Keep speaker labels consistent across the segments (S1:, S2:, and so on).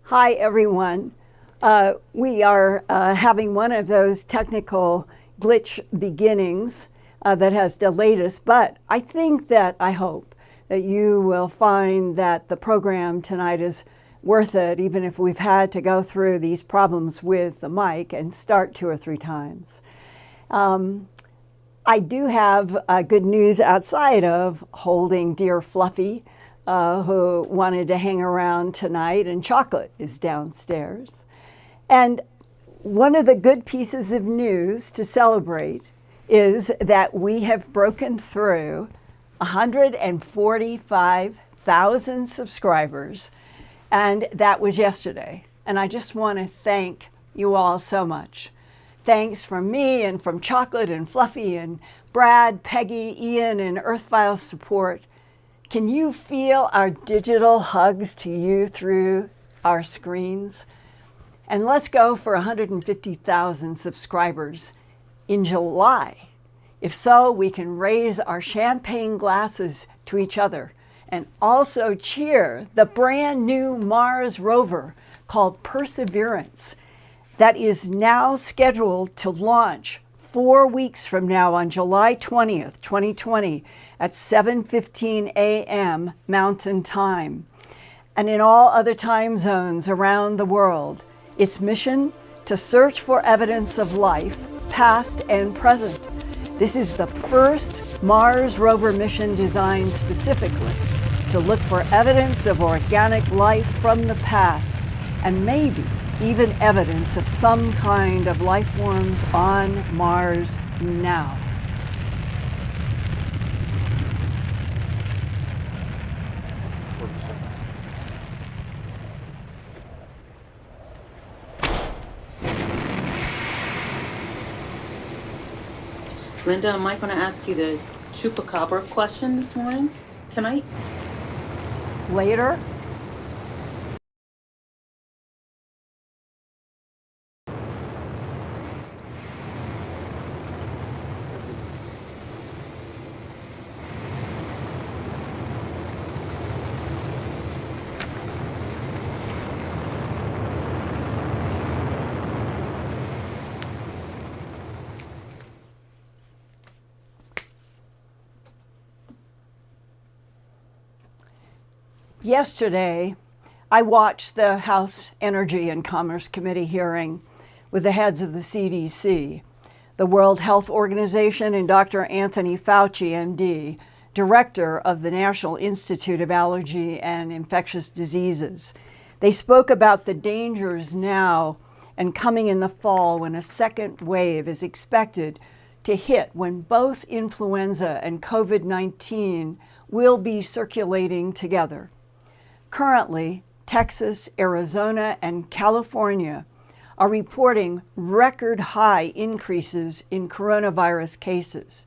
S1: Hi, everyone. We are having one of those technical glitch beginnings that has delayed us, but I hope that you will find that the program tonight is worth it, even if we've had to go through these problems with the mic and start 2 or 3 times. I do have good news outside of holding dear Fluffy, who wanted to hang around tonight, and Chocolate is downstairs. And one of the good pieces of news to celebrate is that we have broken through 145,000 subscribers, and that was yesterday. And I just want to thank you all so much. Thanks from me and from Chocolate and Fluffy and Brad, Peggy, Ian, and Earthfiles support. Can you feel our digital hugs to you through our screens? And let's go for 150,000 subscribers in July. If so, we can raise our champagne glasses to each other and also cheer the brand new Mars Rover called Perseverance that is now scheduled to launch 4 weeks from now on July 20th, 2020 at 7:15 a.m. Mountain Time. And in all other time zones around the world, its mission to search for evidence of life, past and present. This is the first Mars Rover mission designed specifically to look for evidence of organic life from the past, and maybe even evidence of some kind of life forms on Mars now.
S2: Linda, am I going to ask you the chupacabra question tonight?
S1: Later? Yesterday, I watched the House Energy and Commerce Committee hearing with the heads of the CDC, the World Health Organization, and Dr. Anthony Fauci, MD, director of the National Institute of Allergy and Infectious Diseases. They spoke about the dangers now and coming in the fall when a second wave is expected to hit, when both influenza and COVID-19 will be circulating together. Currently, Texas, Arizona, and California are reporting record high increases in coronavirus cases.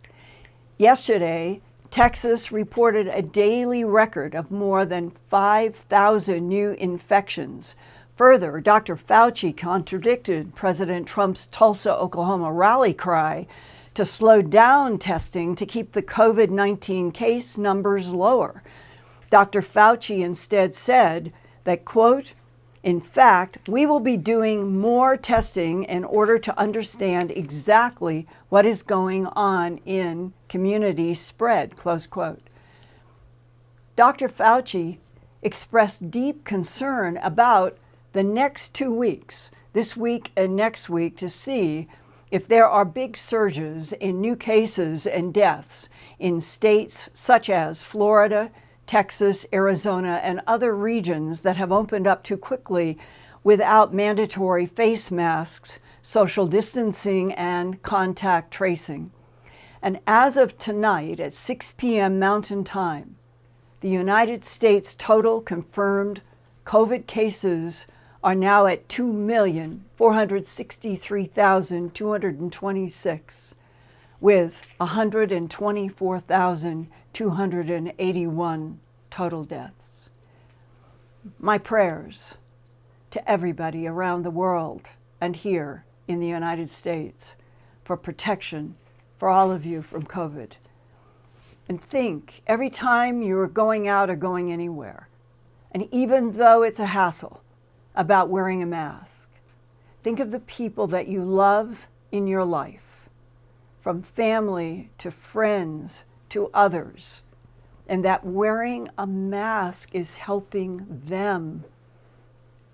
S1: Yesterday, Texas reported a daily record of more than 5,000 new infections. Further, Dr. Fauci contradicted President Trump's Tulsa, Oklahoma rally cry to slow down testing to keep the COVID-19 case numbers lower. Dr. Fauci instead said that, quote, "In fact, we will be doing more testing in order to understand exactly what is going on in community spread," close quote. Dr. Fauci expressed deep concern about the next 2 weeks, this week and next week, to see if there are big surges in new cases and deaths in states such as Florida, Texas, Arizona, and other regions that have opened up too quickly without mandatory face masks, social distancing, and contact tracing. And as of tonight at 6 p.m. Mountain Time, the United States total confirmed COVID cases are now at 2,463,226, with 124,281 total deaths. My prayers to everybody around the world and here in the United States for protection for all of you from COVID. And think, every time you're going out or going anywhere, and even though it's a hassle, about wearing a mask. Think of the people that you love in your life, from family to friends to others, and that wearing a mask is helping them.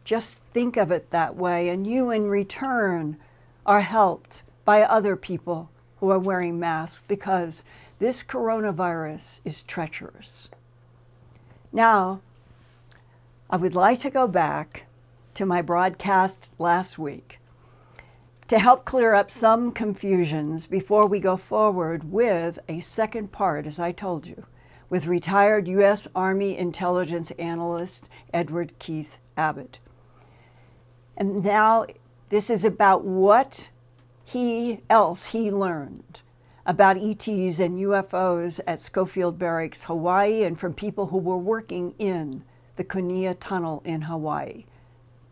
S1: Just think of it that way, and you in return are helped by other people who are wearing masks, because this coronavirus is treacherous. Now, I would like to go back to my broadcast last week to help clear up some confusions before we go forward with a second part, as I told you, with retired U.S. Army intelligence analyst Edward Keith Abbott. And now this is about what he learned about ETs and UFOs at Schofield Barracks, Hawaii, and from people who were working in the Kunia Tunnel in Hawaii,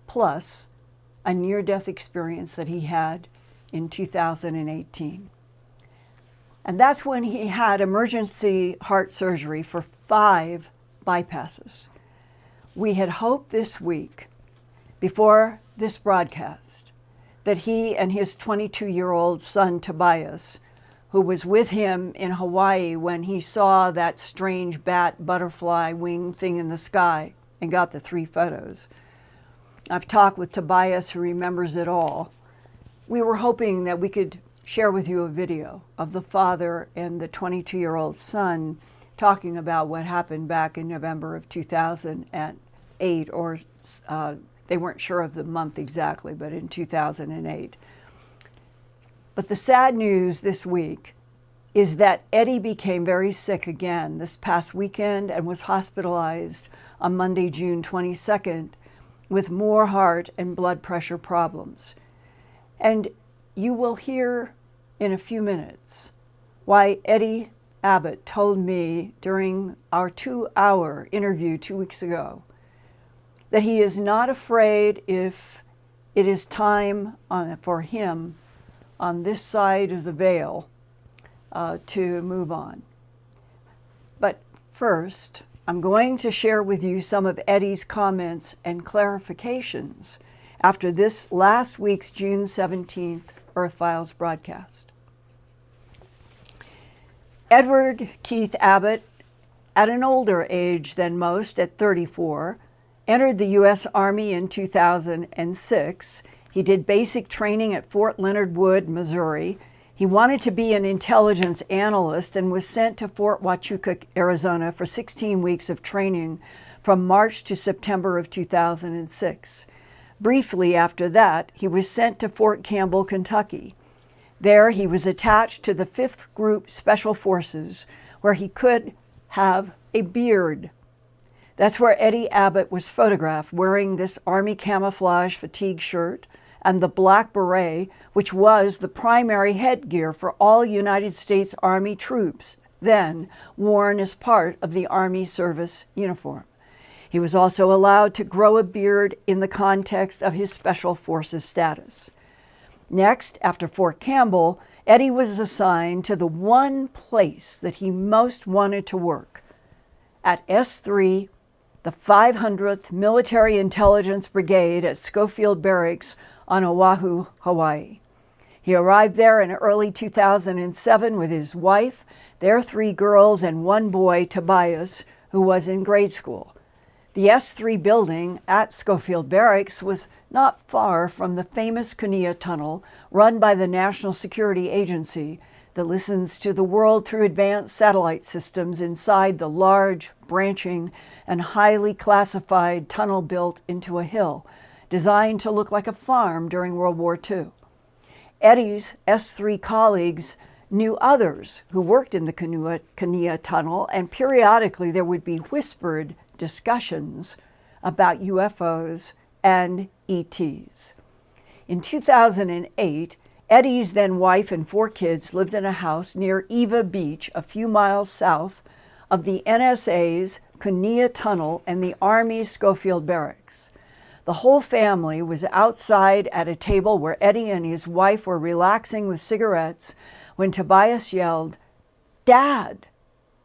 S1: plus a near-death experience that he had in 2018. And that's when he had emergency heart surgery for 5 bypasses. We had hoped this week, before this broadcast, that he and his 22-year-old son Tobias, who was with him in Hawaii when he saw that strange bat butterfly wing thing in the sky and got the 3 photos. I've talked with Tobias, who remembers it all. We were hoping that we could share with you a video of the father and the 22-year-old son talking about what happened back in November of 2008, or they weren't sure of the month exactly, but in 2008. But the sad news this week is that Eddie became very sick again this past weekend and was hospitalized on Monday, June 22nd, with more heart and blood pressure problems. And you will hear in a few minutes why Eddie Abbott told me during our 2-hour interview 2 weeks ago that he is not afraid if it is time for him on this side of the veil to move on. But first, I'm going to share with you some of Eddie's comments and clarifications after this last week's June 17th Earthfiles broadcast. Edward Keith Abbott, at an older age than most, at 34, entered the U.S. Army in 2006. He did basic training at Fort Leonard Wood, Missouri. He wanted to be an intelligence analyst and was sent to Fort Huachuca, Arizona for 16 weeks of training from March to September of 2006. Briefly after that, he was sent to Fort Campbell, Kentucky. There, he was attached to the 5th Group Special Forces, where he could have a beard. That's where Eddie Abbott was photographed wearing this Army camouflage fatigue shirt and the black beret, which was the primary headgear for all United States Army troops, then worn as part of the Army service uniform. He was also allowed to grow a beard in the context of his Special Forces status. Next, after Fort Campbell, Eddie was assigned to the one place that he most wanted to work, at S3, the 500th Military Intelligence Brigade at Schofield Barracks on Oahu, Hawaii. He arrived there in early 2007 with his wife, their 3 girls, and 1 boy, Tobias, who was in grade school. The S3 building at Schofield Barracks was not far from the famous Kunia Tunnel run by the National Security Agency that listens to the world through advanced satellite systems inside the large, branching, and highly classified tunnel built into a hill, designed to look like a farm during World War II. Eddie's S3 colleagues knew others who worked in the Kunia Tunnel, and periodically there would be whispered discussions about UFOs and ETs. In 2008, Eddie's then wife and 4 kids lived in a house near Eva Beach, a few miles south of the NSA's Kunia Tunnel and the Army's Schofield Barracks. The whole family was outside at a table where Eddie and his wife were relaxing with cigarettes when Tobias yelled, "Dad,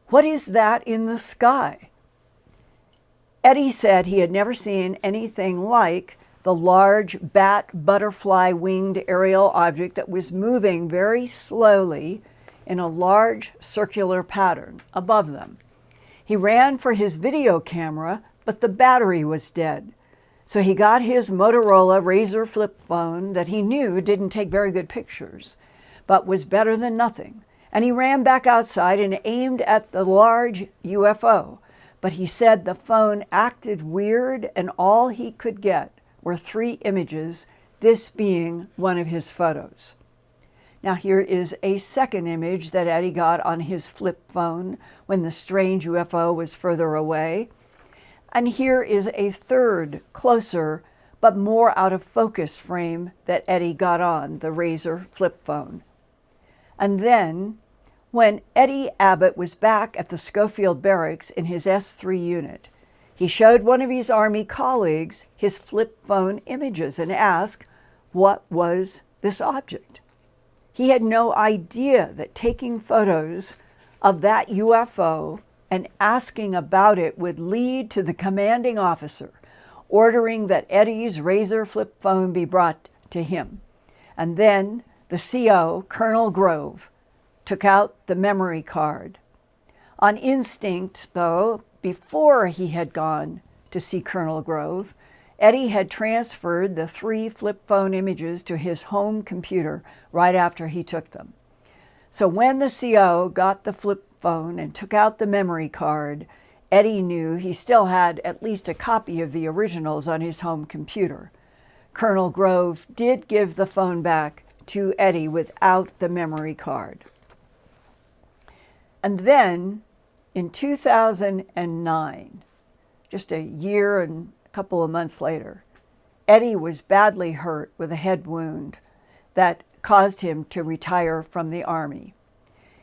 S1: what is that in the sky?" Eddie said he had never seen anything like the large bat butterfly winged aerial object that was moving very slowly in a large circular pattern above them. He ran for his video camera, but the battery was dead. So he got his Motorola Razr flip phone that he knew didn't take very good pictures, but was better than nothing. And he ran back outside and aimed at the large UFO. But he said the phone acted weird and all he could get were 3 images, this being one of his photos. Now here is a second image that Eddie got on his flip phone when the strange UFO was further away. And here is a third, closer, but more out of focus frame that Eddie got on the Razr flip phone. And then, when Eddie Abbott was back at the Schofield Barracks in his S3 unit, he showed one of his Army colleagues his flip phone images and asked, what was this object? He had no idea that taking photos of that UFO and asking about it would lead to the commanding officer ordering that Eddie's Razr flip phone be brought to him. And then the CO, Colonel Grove, took out the memory card. On instinct, though, before he had gone to see Colonel Grove, Eddie had transferred the 3 flip phone images to his home computer right after he took them. So when the CO got the flip phone and took out the memory card, Eddie knew he still had at least a copy of the originals on his home computer. Colonel Grove did give the phone back to Eddie without the memory card. And then, in 2009, just a year and a couple of months later, Eddie was badly hurt with a head wound that caused him to retire from the Army.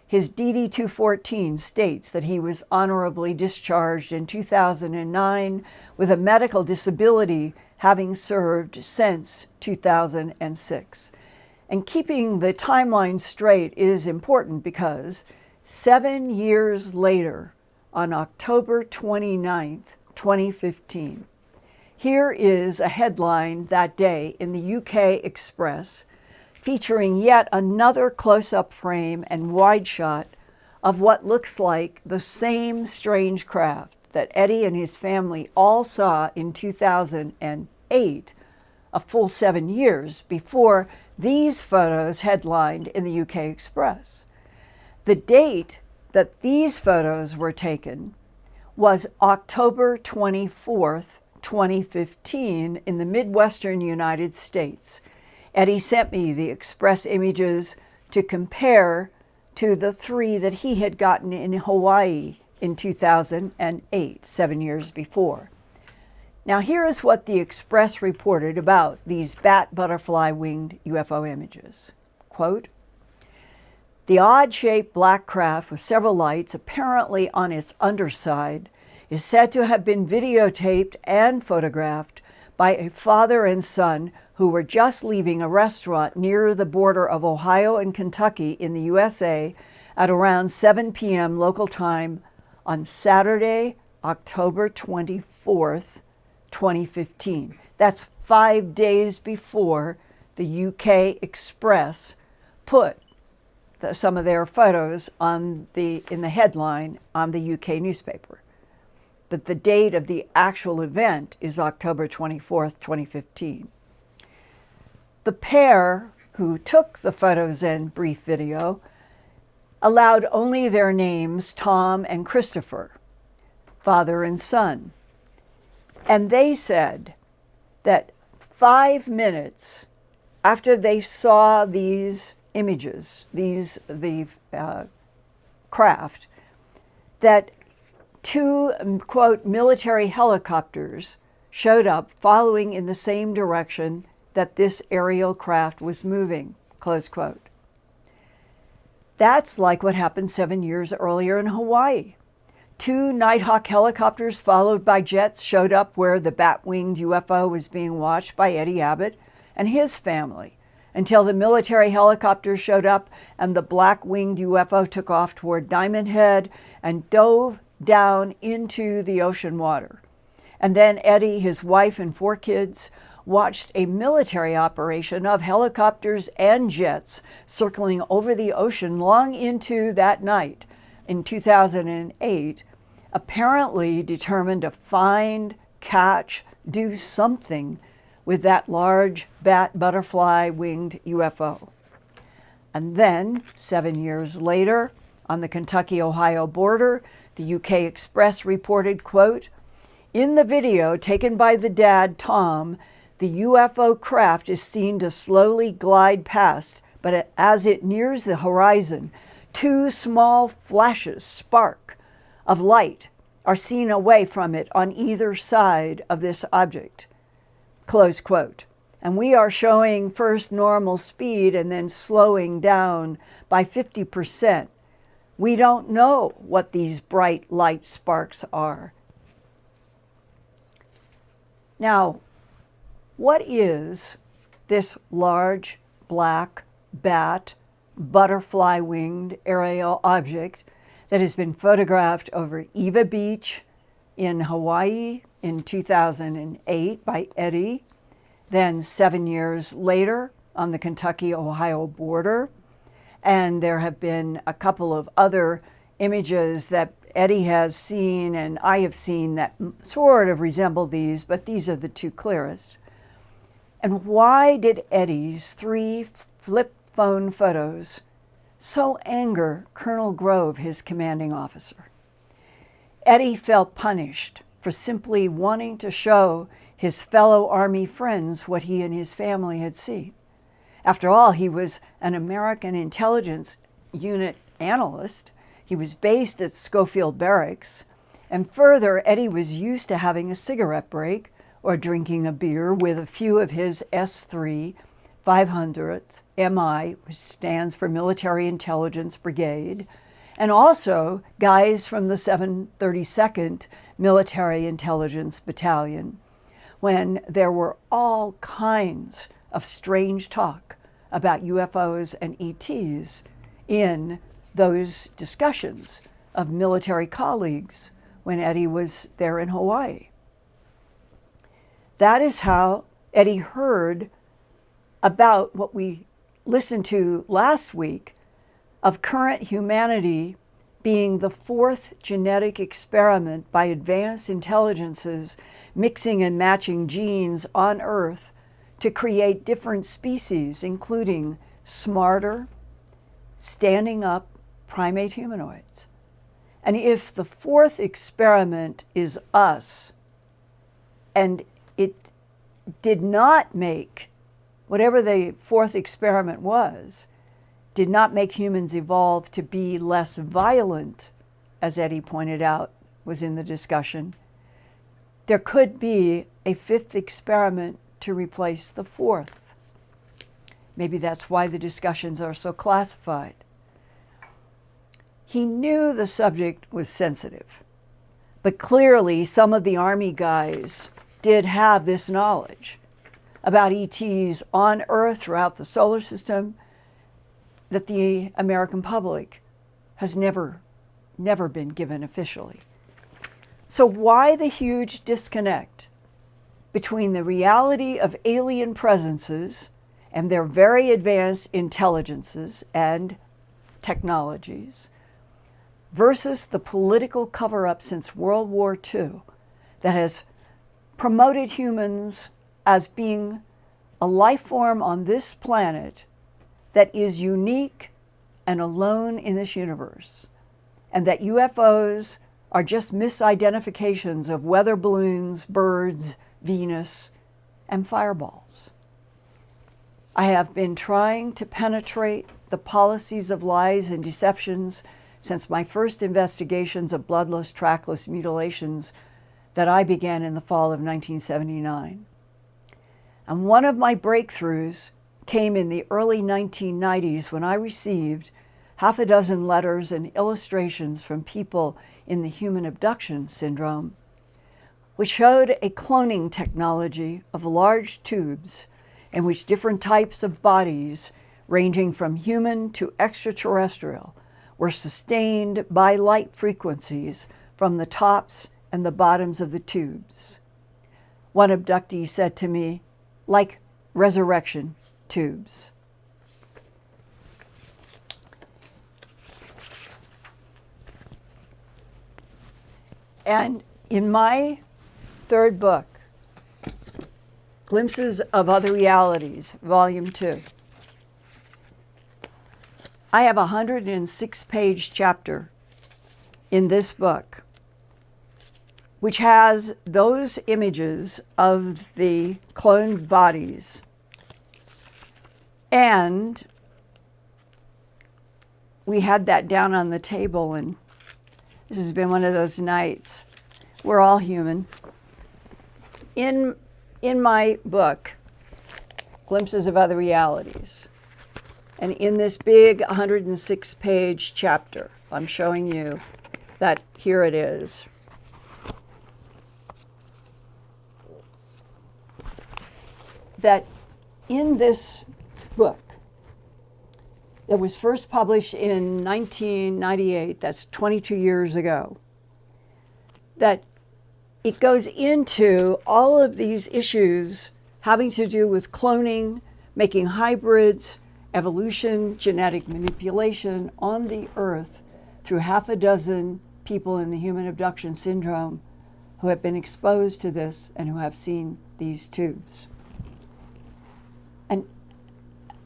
S1: His DD-214 states that he was honorably discharged in 2009 with a medical disability, having served since 2006. And keeping the timeline straight is important because 7 years later, on October 29th, 2015, here is a headline that day in the UK Express featuring yet another close-up frame and wide shot of what looks like the same strange craft that Eddie and his family all saw in 2008, a full 7 years before these photos headlined in the UK Express. The date that these photos were taken was October 24th, 2015 in the Midwestern United States. Eddie sent me the Express images to compare to the 3 that he had gotten in Hawaii in 2008, 7 years before. Now here is what the Express reported about these bat butterfly winged UFO images. Quote, "The odd-shaped black craft with several lights apparently on its underside is said to have been videotaped and photographed by a father and son who were just leaving a restaurant near the border of Ohio and Kentucky in the USA at around 7 p.m. local time on Saturday, October 24th, 2015. That's 5 days before the UK Express put some of their photos in the headline on the UK newspaper. But the date of the actual event is October 24th, 2015. The pair who took the photos and brief video allowed only their names, Tom and Christopher, father and son. And they said that 5 minutes after they saw these images, the craft, that 2, quote, military helicopters showed up following in the same direction that this aerial craft was moving, close quote. That's like what happened 7 years earlier in Hawaii. 2 Nighthawk helicopters followed by jets showed up where the bat-winged UFO was being watched by Eddie Abbott and his family, until the military helicopters showed up and the black-winged UFO took off toward Diamond Head and dove down into the ocean water. And then Eddie, his wife, and 4 kids watched a military operation of helicopters and jets circling over the ocean long into that night in 2008, apparently determined to find, catch, do something with that large bat butterfly winged UFO. And then, 7 years later, on the Kentucky-Ohio border, the UK Express reported, quote, "In the video taken by the dad, Tom, the UFO craft is seen to slowly glide past, but as it nears the horizon, two small flashes, spark, of light are seen away from it on either side of this object," close quote. And we are showing first normal speed and then slowing down by 50%. We don't know what these bright light sparks are. Now, what is this large black bat butterfly-winged aerial object that has been photographed over Eva Beach in Hawaii in 2008 by Eddie, then 7 years later on the Kentucky-Ohio border? And there have been a couple of other images that Eddie has seen and I have seen that sort of resemble these, but these are the two clearest. And why did Eddie's 3 flip phone photos so anger Colonel Grove, his commanding officer? Eddie felt punished for simply wanting to show his fellow Army friends what he and his family had seen. After all, he was an American intelligence unit analyst. He was based at Schofield Barracks. And further, Eddie was used to having a cigarette break or drinking a beer with a few of his S3 500th MI, which stands for Military Intelligence Brigade, and also guys from the 732nd Military Intelligence Battalion, when there were all kinds of strange talk about UFOs and ETs in those discussions of military colleagues when Eddie was there in Hawaii. That is how Eddie heard about what we listened to last week of current humanity being the 4th genetic experiment by advanced intelligences mixing and matching genes on Earth to create different species, including smarter, standing up primate humanoids. And if the 4th experiment is us, and it did not make, whatever the 4th experiment was, did not make humans evolve to be less violent, as Eddie pointed out was in the discussion, there could be a 5th experiment to replace the 4th. Maybe that's why the discussions are so classified. He knew the subject was sensitive, but clearly some of the Army guys did have this knowledge about ETs on Earth throughout the solar system that the American public has never been given officially. So why the huge disconnect between the reality of alien presences and their very advanced intelligences and technologies versus the political cover-up since World War II that has promoted humans as being a life form on this planet that is unique and alone in this universe, and that UFOs are just misidentifications of weather balloons, birds, Venus, and fireballs. I have been trying to penetrate the policies of lies and deceptions since my first investigations of bloodless, trackless mutilations that I began in the fall of 1979. And one of my breakthroughs came in the early 1990s when I received half a dozen letters and illustrations from people in the human abduction syndrome, which showed a cloning technology of large tubes in which different types of bodies, ranging from human to extraterrestrial, were sustained by light frequencies from the tops and the bottoms of the tubes. One abductee said to me, like resurrection tubes. And in my third book, Glimpses of Other Realities, Volume 2, I have a 106-page chapter in this book, which has those images of the cloned bodies. And we had that down on the table, and this has been one of those nights. We're all human. In my book, Glimpses of Other Realities, and in this big 106-page chapter, I'm showing you that here it is. That in this book, that was first published in 1998, that's 22 years ago, that it goes into all of these issues having to do with cloning, making hybrids, evolution, genetic manipulation on the Earth through half a dozen people in the human abduction syndrome who have been exposed to this and who have seen these tubes. And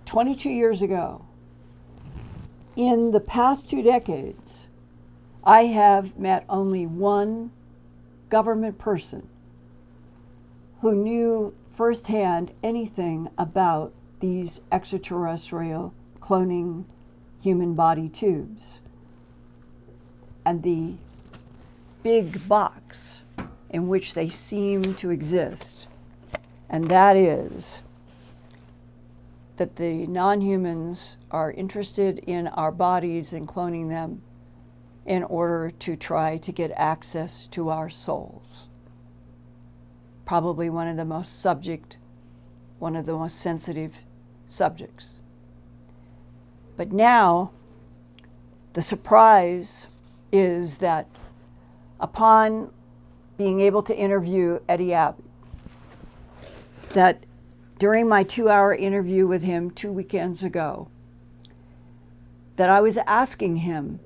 S1: 22 years ago, in the past 2 decades, I have met only one government person who knew firsthand anything about these extraterrestrial cloning human body tubes and the big box in which they seem to exist. And that is that the non-humans are interested in our bodies and cloning them in order to try to get access to our souls. Probably one of the most sensitive subjects. But now, the surprise is that upon being able to interview Eddie Abbott, that during my 2-hour interview with him 2 weekends ago, that I was asking him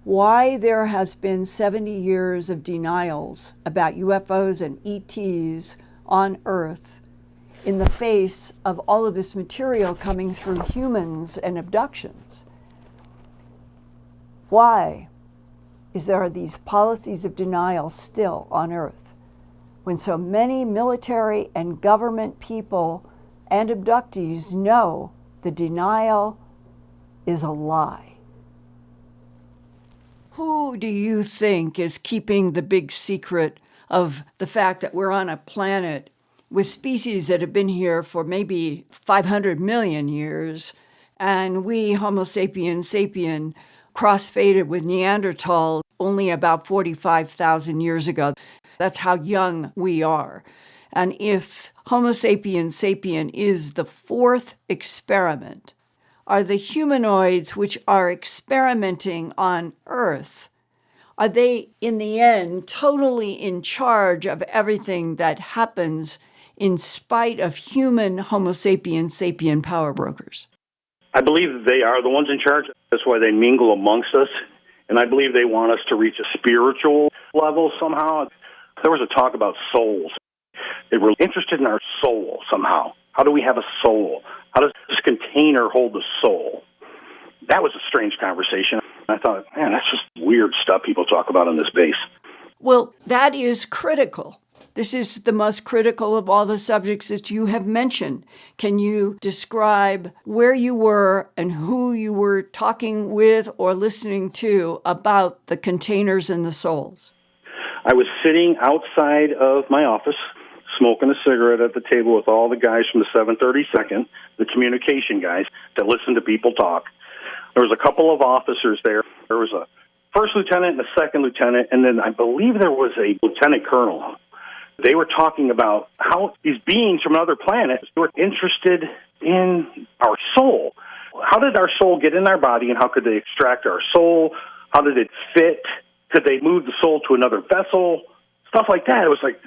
S1: why there has been 70 years of denials about UFOs and ETs on Earth in the face of all of this material coming through humans and abductions. Why is there these policies of denial still on Earth when so many military and government people and abductees know the denial is a lie? Who do you think is keeping the big secret of the fact that we're on a planet with species that have been here for maybe 500 million years, and we, Homo sapiens sapien, cross-faded with Neanderthal only about 45,000 years ago? That's how young we are. And if Homo sapiens sapien is the fourth experiment, are the humanoids which are experimenting on Earth, are they, in the end, totally in charge of everything that happens in spite of human Homo sapiens sapien power brokers?
S3: I believe they are the ones in charge. That's why they mingle amongst us. And I believe they want us to reach a spiritual level somehow. There was a talk about souls. They were interested in our soul somehow. How do we have a soul? How does this container hold the soul? That was a strange conversation. I thought, man, that's just weird stuff people talk about on this base.
S1: Well, that is critical. This is the most critical of all the subjects that you have mentioned. Can you describe where you were and who you were talking with or listening to about the containers and the souls?
S3: I was sitting outside of my office, smoking a cigarette at the table with all the guys from the 732nd, the communication guys that listen to people talk. There was a couple of officers there. There was a first lieutenant and a second lieutenant, and then I believe there was a lieutenant colonel. They were talking about how these beings from another planet were interested in our soul. How did our soul get in our body, and how could they extract our soul? How did it fit? Could they move the soul to another vessel? Stuff like that. It was like,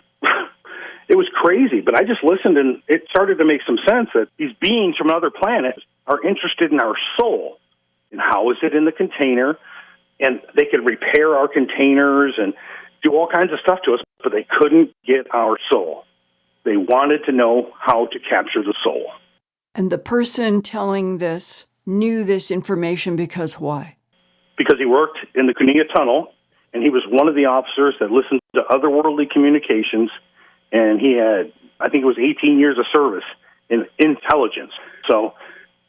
S3: It was crazy, but I just listened, and it started to make some sense that these beings from another planet are interested in our soul. And how is it in the container? And they could repair our containers and do all kinds of stuff to us, but they couldn't get our soul. They wanted to know how to capture the soul.
S1: And the person telling this knew this information because why?
S3: Because he worked in the Cunilla Tunnel, and he was one of the officers that listened to otherworldly communications, and he had, I think it was 18 years of service in intelligence. So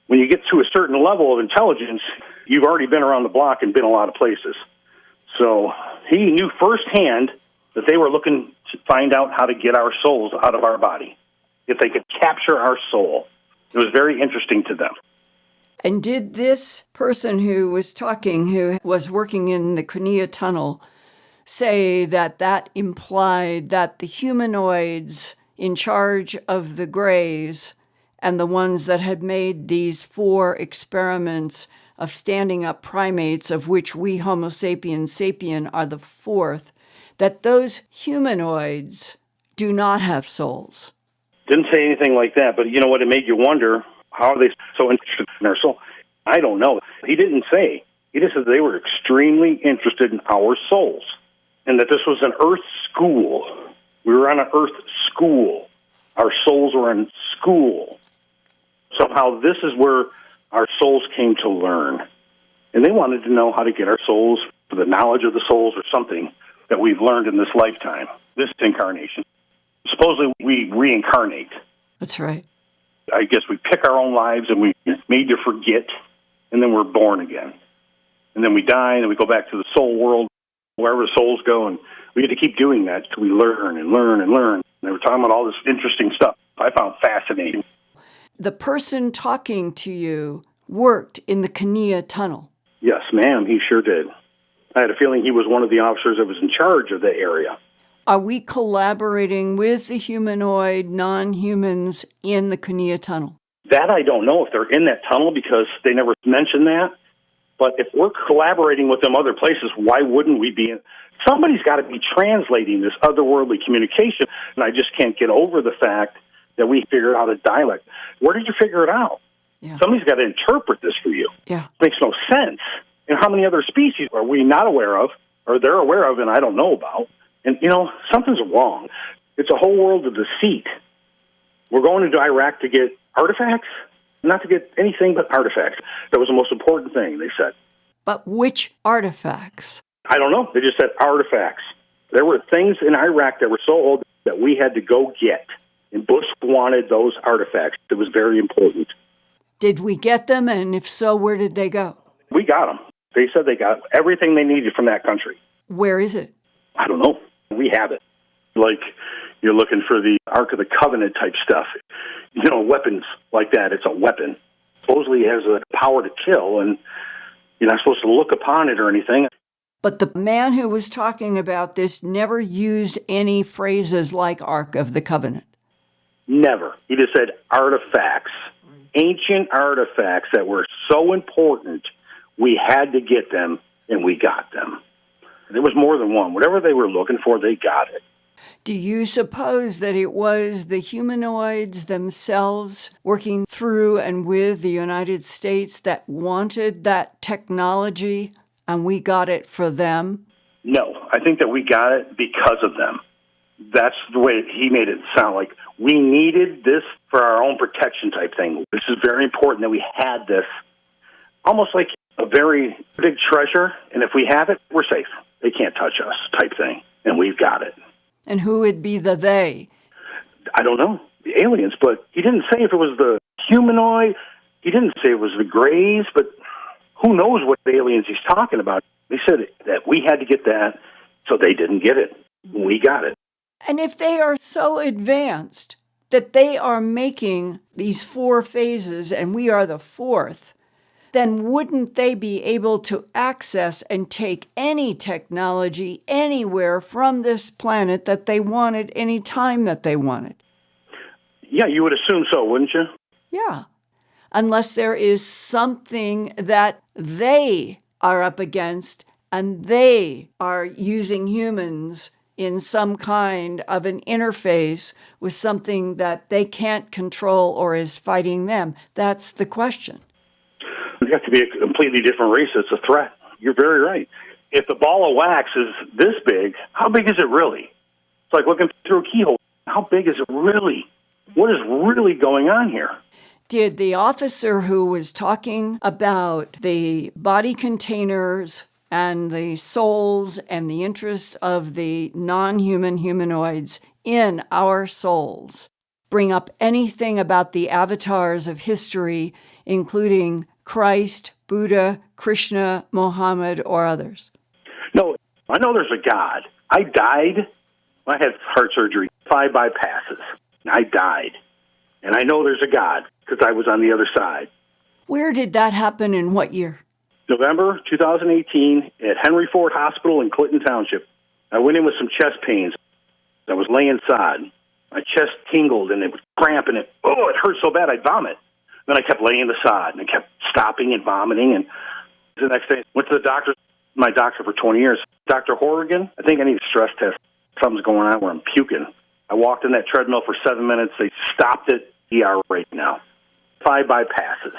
S3: when you get to a certain level of intelligence, you've already been around the block and been a lot of places. So he knew firsthand that they were looking to find out how to get our souls out of our body, if they could capture our soul. It was very interesting to them.
S1: And did this person who was talking, who was working in the Cunilla Tunnel, say that that implied that the humanoids in charge of the Greys and the ones that had made these 4 experiments of standing up primates, of which we Homo sapiens sapien are the 4th, that those humanoids do not have souls?
S3: Didn't say anything like that, but you know what? It made you wonder, how are they so interested in our soul? I don't know. He didn't say. He just said they were extremely interested in our souls, and that this was an Earth school. We were on an Earth school. Our souls were in school. Somehow this is where our souls came to learn. And they wanted to know how to get our souls, for the knowledge of the souls or something that we've learned in this lifetime, this incarnation. Supposedly we reincarnate.
S1: That's right.
S3: I guess we pick our own lives and we made to forget, and then we're born again. And then we die, and then we go back to the soul world, wherever the souls go, and we get to keep doing that till we learn and learn and learn. And they were talking about all this interesting stuff I found fascinating.
S1: The person talking to you worked in the Cunilla Tunnel.
S3: Yes, ma'am, he sure did. I had a feeling he was one of the officers that was in charge of the area.
S1: Are we collaborating with the humanoid non-humans in the Cunilla Tunnel?
S3: That I don't know if they're in that tunnel, because they never mentioned that. But if we're collaborating with them other places, why wouldn't we be in? Somebody's got to be translating this otherworldly communication, and I just can't get over the fact that we figured out a dialect. Where did you figure it out?
S1: Yeah.
S3: Somebody's got to interpret this for you.
S1: Yeah.
S3: It makes no sense. And how many other species are we not aware of, or they're aware of and I don't know about? And, you know, something's wrong. It's a whole world of deceit. We're going into Iraq to get artifacts, not to get anything but artifacts. That was the most important thing, they said.
S1: But which artifacts?
S3: I don't know. They just said artifacts. There were things in Iraq that were so old that we had to go get. And Bush wanted those artifacts. It was very important.
S1: Did we get them? And if so, where did they go?
S3: We got them. They said they got everything they needed from that country.
S1: Where is it?
S3: I don't know. We have it. Like you're looking for the Ark of the Covenant type stuff. You know, weapons like that. It's a weapon. Supposedly it has the power to kill, and you're not supposed to look upon it or anything.
S1: But the man who was talking about this never used any phrases like Ark of the Covenant.
S3: Never. He just said artifacts. Ancient artifacts that were so important, we had to get them, and we got them. There was more than one. Whatever they were looking for, they got it.
S1: Do you suppose that it was the humanoids themselves working through and with the United States that wanted that technology, and we got it for them?
S3: No, I think that we got it because of them. That's the way he made it sound like. We needed this for our own protection type thing. This is very important that we had this. Almost like a very big treasure, and if we have it, we're safe. They can't touch us type thing, and we've got it.
S1: And who would be the they?
S3: I don't know, the aliens, but he didn't say if it was the humanoid. He didn't say it was the Greys, but who knows what aliens he's talking about. They said that we had to get that, so they didn't get it. We got it.
S1: And if they are so advanced that they are making these 4 phases and we are the 4th, then wouldn't they be able to access and take any technology anywhere from this planet that they wanted any time that they wanted?
S3: Yeah, you would assume so, wouldn't you?
S1: Yeah. Unless there is something that they are up against and they are using humans in some kind of an interface with something that they can't control or is fighting them? That's the question.
S3: It's got to be a completely different race. It's a threat. You're very right. If the ball of wax is this big, how big is it really? It's like looking through a keyhole. How big is it really? What is really going on here?
S1: Did the officer who was talking about the body containers and the souls and the interests of the non-human humanoids in our souls bring up anything about the avatars of history, including Christ, Buddha, Krishna, Mohammed, or others?
S3: No, I know there's a God. I died. I had heart surgery, 5 bypasses. I died. And I know there's a God because I was on the other side.
S1: Where did that happen, in what year?
S3: November 2018 at Henry Ford Hospital in Clinton Township. I went in with some chest pains. I was laying sod. My chest tingled and it was cramping. It hurt so bad I'd vomit. Then I kept laying the sod and I kept stopping and vomiting. And the next day, went to the doctor, my doctor for 20 years. Dr. Horrigan, I think I need a stress test. Something's going on where I'm puking. I walked in that treadmill for 7 minutes. They stopped it. ER right now. 5 bypasses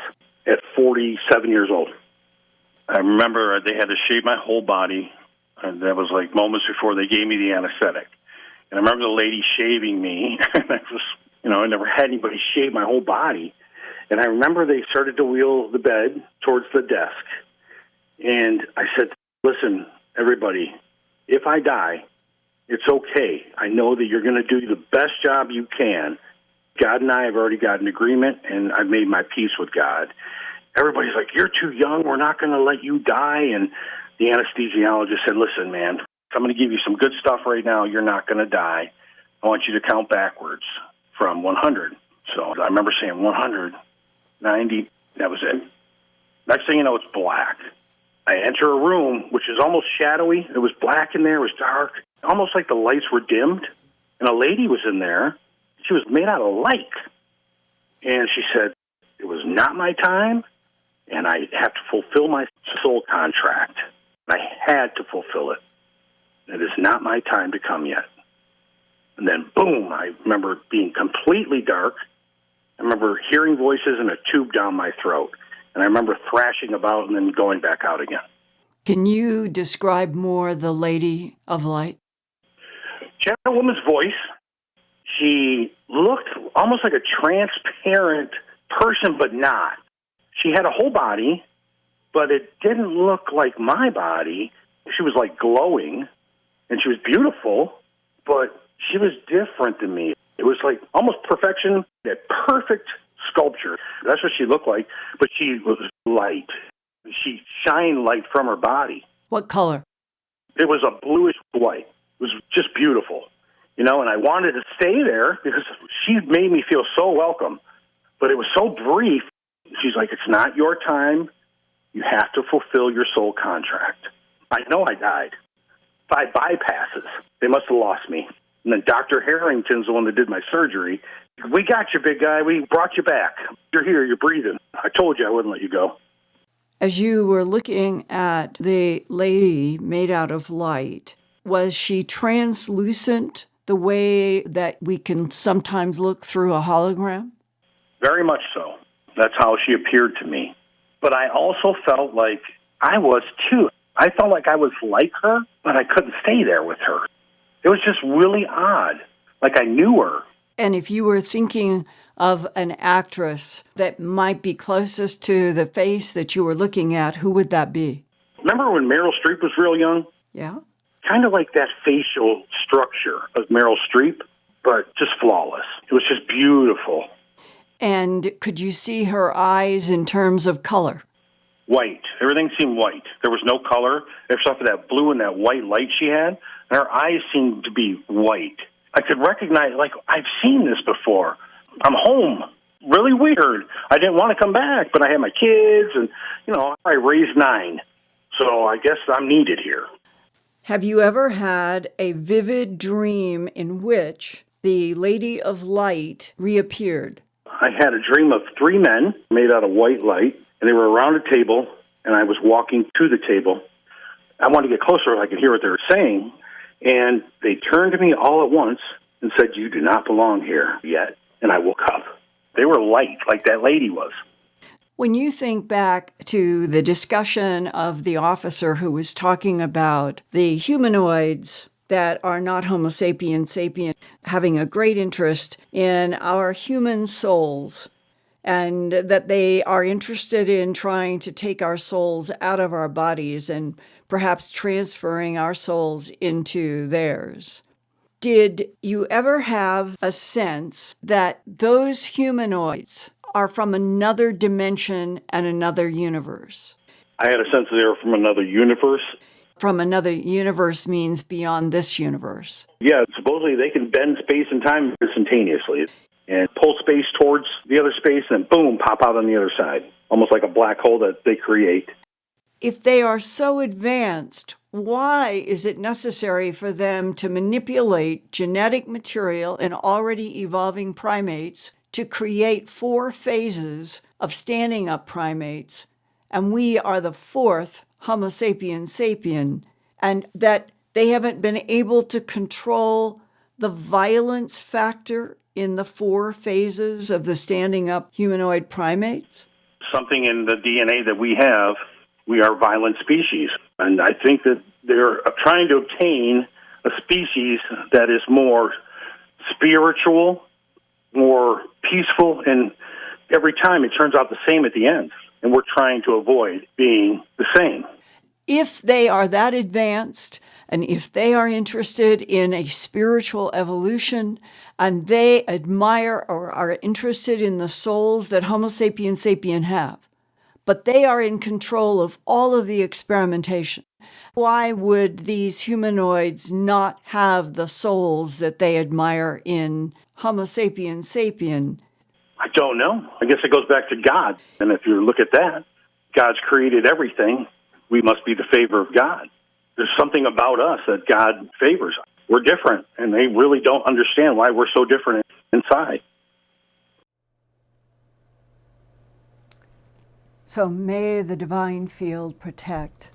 S3: at 47 years old. I remember they had to shave my whole body. And that was like moments before they gave me the anesthetic. And I remember the lady shaving me. And I was, I never had anybody shave my whole body. And I remember they started to wheel the bed towards the desk. And I said, listen, everybody, if I die, it's okay. I know that you're going to do the best job you can. God and I have already got an agreement, and I've made my peace with God. Everybody's like, you're too young. We're not going to let you die. And the anesthesiologist said, listen, man, I'm going to give you some good stuff right now. You're not going to die. I want you to count backwards from 100. So I remember saying 100, 90. That was it. Next thing you know, it's black. I enter a room, which is almost shadowy. It was black in there. It was dark, almost like the lights were dimmed. And a lady was in there. She was made out of light. And she said, it was not my time, and I have to fulfill my soul contract. I had to fulfill it. It is not my time to come yet. And then, boom, I remember being completely dark. I remember hearing voices and a tube down my throat. And I remember thrashing about and then going back out again.
S1: Can you describe more the Lady of Light?
S3: She had a woman's voice. She looked almost like a transparent person, but not. She had a whole body, but it didn't look like my body. She was like glowing, and she was beautiful, but she was different than me. It was like almost perfection, that perfect sculpture. That's what she looked like, but she was light. She shined light from her body.
S1: What color?
S3: It was a bluish white. It was just beautiful. And I wanted to stay there because she made me feel so welcome. But it was so brief. She's like, it's not your time. You have to fulfill your soul contract. I know I died. 5 bypasses. They must have lost me. And then Dr. Harrington's the one that did my surgery. We got you, big guy. We brought you back. You're here. You're breathing. I told you I wouldn't let you go.
S1: As you were looking at the lady made out of light, was she translucent the way that we can sometimes look through a hologram?
S3: Very much so. That's how she appeared to me. But I also felt like I was too. I felt like I was like her, but I couldn't stay there with her. It was just really odd, like I knew her.
S1: And if you were thinking of an actress that might be closest to the face that you were looking at, who would that be?
S3: Remember when Meryl Streep was real young?
S1: Yeah.
S3: Kind of like that facial structure of Meryl Streep, but just flawless. It was just beautiful.
S1: And could you see her eyes in terms of color?
S3: White. Everything seemed white. There was no color except for that blue and that white light she had. And her eyes seemed to be white. I could recognize, like, I've seen this before. I'm home. Really weird. I didn't want to come back, but I had my kids, and, I raised 9. So I guess I'm needed here.
S1: Have you ever had a vivid dream in which the Lady of Light reappeared?
S3: I had a dream of 3 men made out of white light, and they were around a table, and I was walking to the table. I wanted to get closer so I could hear what they were saying, And they turned to me all at once and said, "You do not belong here yet." And I woke up. They were light, like that lady was.
S1: When you think back to the discussion of the officer who was talking about the humanoids that are not Homo sapiens sapien having a great interest in our human souls, and that they are interested in trying to take our souls out of our bodies and perhaps transferring our souls into theirs. Did you ever have a sense that those humanoids are from another dimension and another universe?
S3: I had a sense that they were from another universe.
S1: From another universe means beyond this universe.
S3: Yeah, supposedly they can bend space and time instantaneously and pull space towards the other space and then boom, pop out on the other side, almost like a black hole that they create.
S1: If they are so advanced, why is it necessary for them to manipulate genetic material in already evolving primates to create 4 phases of standing up primates, and we are the 4th Homo sapiens sapien, and that they haven't been able to control the violence factor in the 4 phases of the standing up humanoid primates?
S3: Something in the DNA that we have, we are violent species. And I think that they're trying to obtain a species that is more spiritual, more peaceful, and every time it turns out the same at the end. And we're trying to avoid being the same.
S1: If they are that advanced, and if they are interested in a spiritual evolution, and they admire or are interested in the souls that Homo sapiens sapien have, but they are in control of all of the experimentation, why would these humanoids not have the souls that they admire in Homo sapiens sapien?
S3: I don't know. I guess it goes back to God. And if you look at that, God's created everything. We must be the favor of God. There's something about us that God favors. We're different, and they really don't understand why we're so different inside.
S1: So may the divine field protect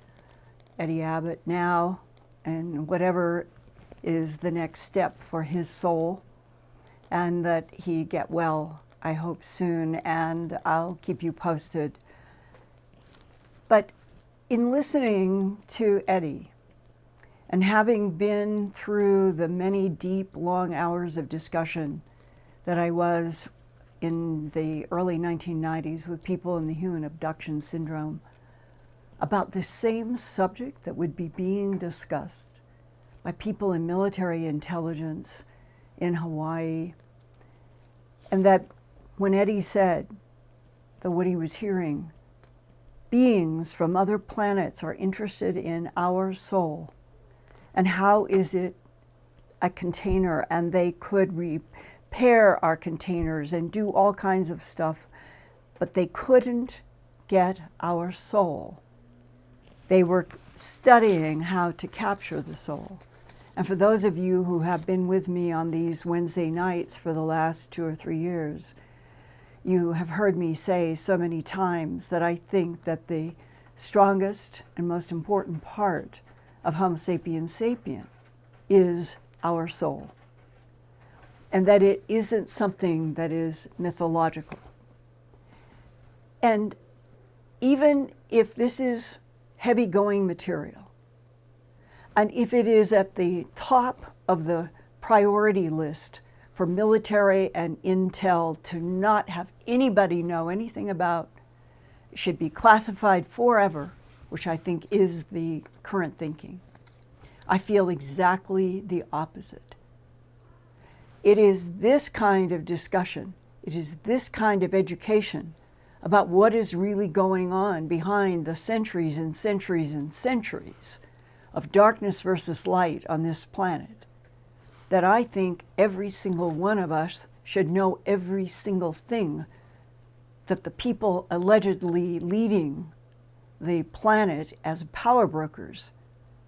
S1: Eddie Abbott now and whatever is the next step for his soul, and that he get well, I hope soon, and I'll keep you posted. But in listening to Eddie and having been through the many deep, long hours of discussion that I was in the early 1990s with people in the human abduction syndrome about the same subject that would be being discussed by people in military intelligence in Hawaii, and that when Eddie said that what he was hearing, beings from other planets are interested in our soul, and how is it a container, and they could repair our containers and do all kinds of stuff, but they couldn't get our soul. They were studying how to capture the soul. And for those of you who have been with me on these Wednesday nights for the last 2 or 3 years, you have heard me say so many times that I think that the strongest and most important part of Homo sapiens sapien is our soul, and that it isn't something that is mythological. And even if this is heavy-going material, and if it is at the top of the priority list for military and intel to not have anybody know anything about, it should be classified forever, which I think is the current thinking. I feel exactly the opposite. It is this kind of discussion, it is this kind of education about what is really going on behind the centuries and centuries and centuries of darkness versus light on this planet, that I think every single one of us should know every single thing that the people allegedly leading the planet as power brokers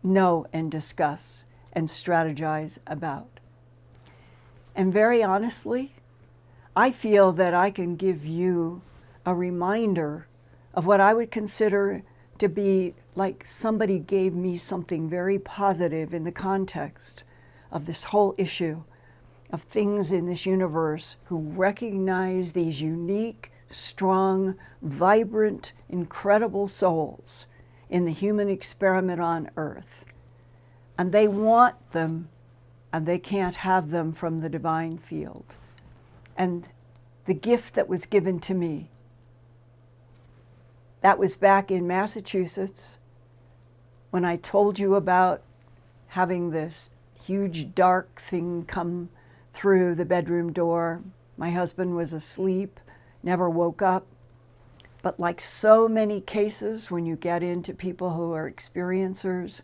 S1: know and discuss and strategize about. And very honestly, I feel that I can give you a reminder of what I would consider to be like somebody gave me something very positive in the context of this whole issue of things in this universe who recognize these unique, strong, vibrant, incredible souls in the human experiment on Earth. And they want them, and they can't have them from the divine field. And the gift that was given to me, that was back in Massachusetts when I told you about having this huge dark thing come through the bedroom door. My husband was asleep, never woke up. But like so many cases, when you get into people who are experiencers,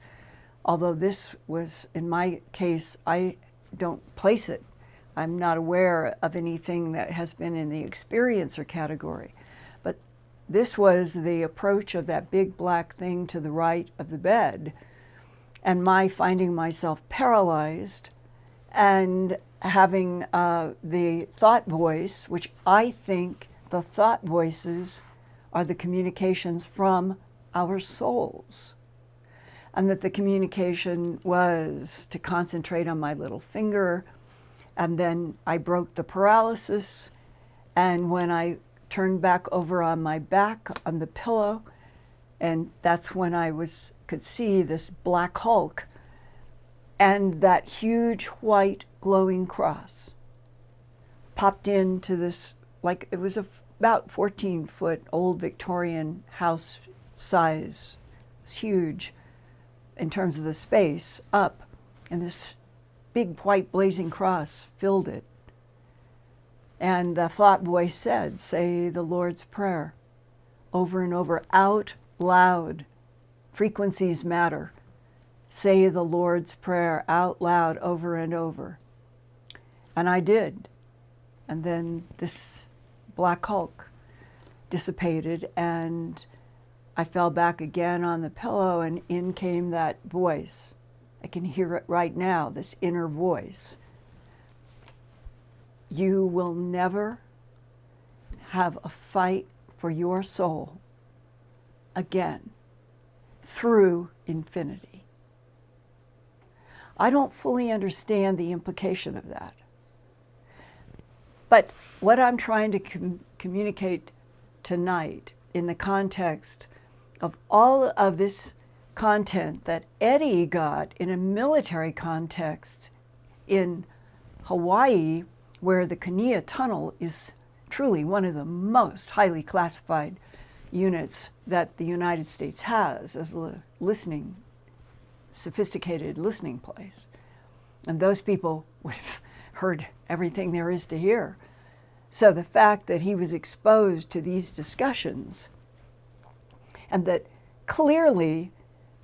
S1: although this was, in my case, I don't place it. I'm not aware of anything that has been in the experiencer category. But this was the approach of that big black thing to the right of the bed, and my finding myself paralyzed and having the thought voice, which I think the thought voices are the communications from our souls. And that the communication was to concentrate on my little finger, and then I broke the paralysis, and when I turned back over on my back on the pillow, and that's when I could see this black Hulk and that huge white glowing cross popped into this, like it was about 14-foot old Victorian house size. It's huge in terms of the space up, and this big white blazing cross filled it. And the thought voice said, say the Lord's Prayer over and over, out loud. Frequencies matter. Say the Lord's Prayer out loud over and over. And I did. And then this black Hulk dissipated, and I fell back again on the pillow, and in came that voice. I can hear it right now, this inner voice. You will never have a fight for your soul again through infinity. I don't fully understand the implication of that. But what I'm trying to communicate tonight in the context of all of this content that Eddie got in a military context in Hawaii, where the Kania Tunnel is truly one of the most highly classified units that the United States has as a sophisticated listening place. And those people would have heard everything there is to hear. So the fact that he was exposed to these discussions, and that clearly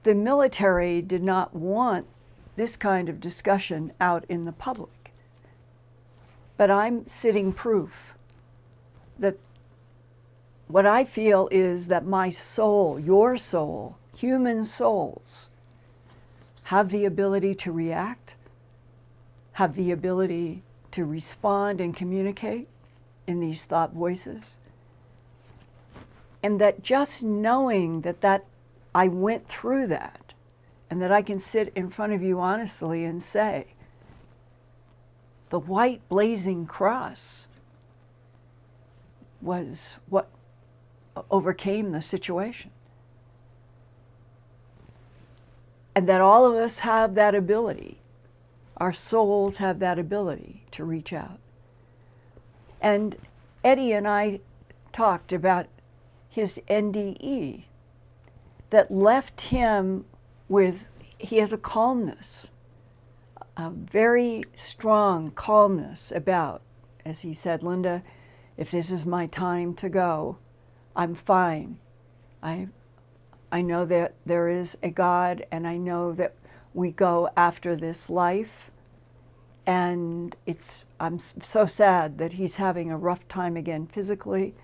S1: the military did not want this kind of discussion out in the public. But I'm sitting proof that what I feel is that my soul, your soul, human souls, have the ability to react, have the ability to respond and communicate in these thought voices. And that just knowing that I went through that, and that I can sit in front of you honestly and say, the white blazing cross was what overcame the situation. And that all of us have that ability. Our souls have that ability to reach out. And Eddie and I talked about his NDE that left him with, he has a calmness, a very strong calmness about, as he said, Linda, if this is my time to go, I'm fine. I know that there is a God, and I know that we go after this life. And I'm so sad that he's having a rough time again physically,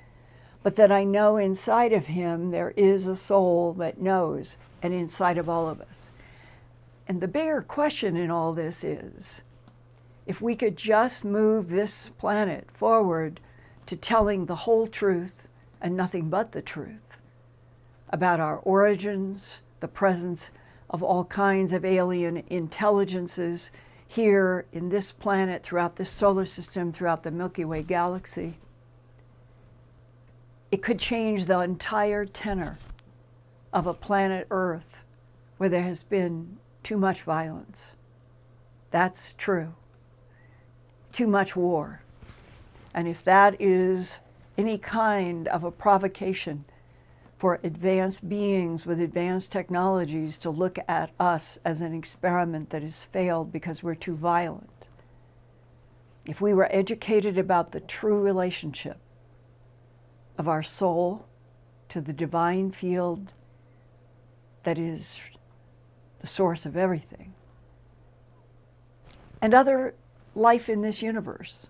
S1: but that I know inside of him there is a soul that knows, and inside of all of us. And the bigger question in all this is, if we could just move this planet forward to telling the whole truth and nothing but the truth about our origins, the presence of all kinds of alien intelligences here in this planet, throughout this solar system, throughout the Milky Way galaxy. It could change the entire tenor of a planet Earth where there has been too much violence. That's true. Too much war. And if that is any kind of a provocation for advanced beings with advanced technologies to look at us as an experiment that has failed because we're too violent, if we were educated about the true relationship of our soul to the divine field that is the source of everything, and other life in this universe,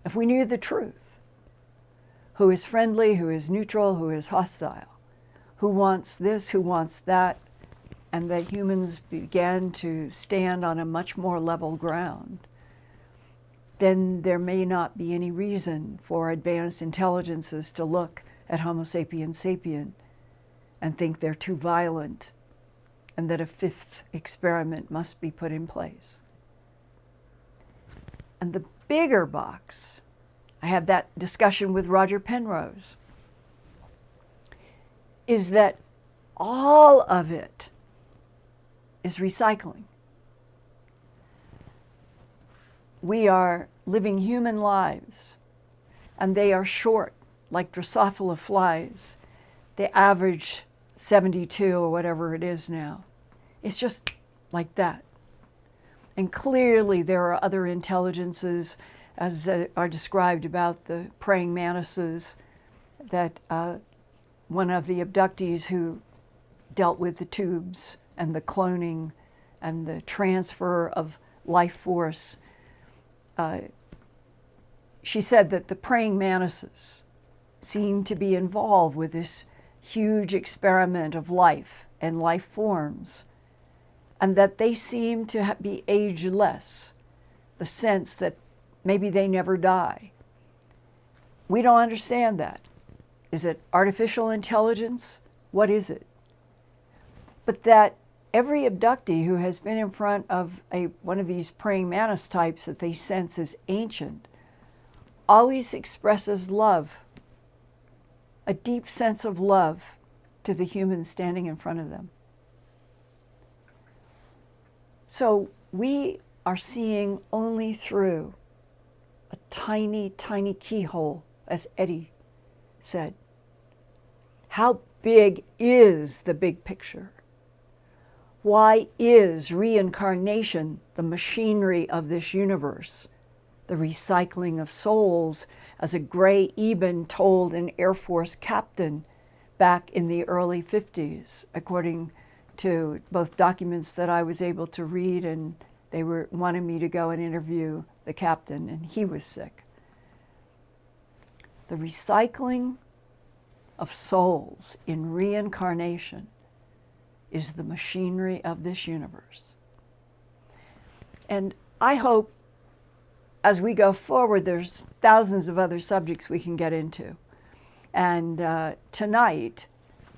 S1: if we knew the truth, who is friendly, who is neutral, who is hostile, who wants this, who wants that, and that humans began to stand on a much more level ground, then there may not be any reason for advanced intelligences to look at Homo sapiens sapien and think they're too violent and that a fifth experiment must be put in place. And the bigger box, I had that discussion with Roger Penrose, is that all of it is recycling. We are living human lives, and they are short, like Drosophila flies. They average 72 or whatever it is now. It's just like that. And clearly there are other intelligences, as are described about the praying mantises, that one of the abductees who dealt with the tubes and the cloning and the transfer of life force, she said that the praying mantises seemed to be involved with this huge experiment of life and life forms, and that they seem to be ageless, the sense that maybe they never die. We don't understand that. Is it artificial intelligence? What is it? But that every abductee who has been in front of one of these praying mantis types that they sense as ancient always expresses love, a deep sense of love to the human standing in front of them. So we are seeing only through a tiny, tiny keyhole, as Eddie said. How big is the big picture? Why is reincarnation the machinery of this universe? The recycling of souls, as a Gray Eben told an Air Force captain back in the early 50s, according to both documents that I was able to read, and they wanted me to go and interview the captain, and he was sick. The recycling of souls in reincarnation is the machinery of this universe. And I hope as we go forward, there's thousands of other subjects we can get into. And tonight,